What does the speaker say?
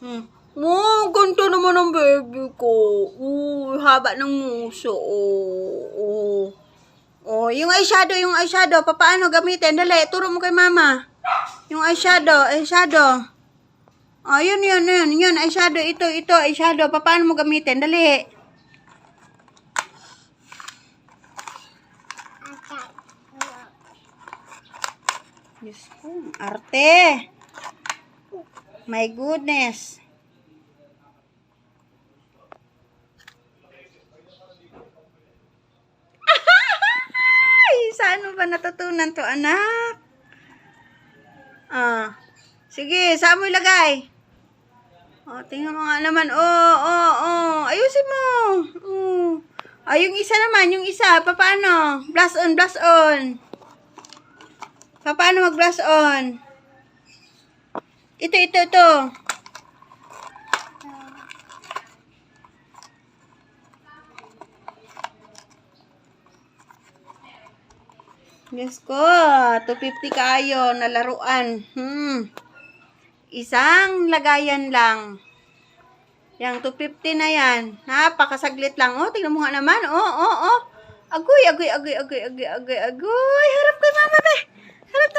Ganito naman ang baby ko. Haba ng muso. Yung eyeshadow, paano gamitin? Dali, turo mo kay mama. Yung eyeshadow. Yun, eyeshadow, ito, eyeshadow. Paano mo gamitin? Dali. Diyos ko, arte. My goodness. Saan mo ba natutunan to, anak? Sige, saan mo ilagay? Tingnan mo nga naman. Ayusin mo. Yung isa naman, paano? Blush on. Paano mag-blush on? Ito. Diyos ko, 250 kayo na laruan. Isang lagayan lang. Yang 250 na yan. Napakasaglit lang. Tingnan mo nga naman. Agoy. Harap kay mama, be. Harap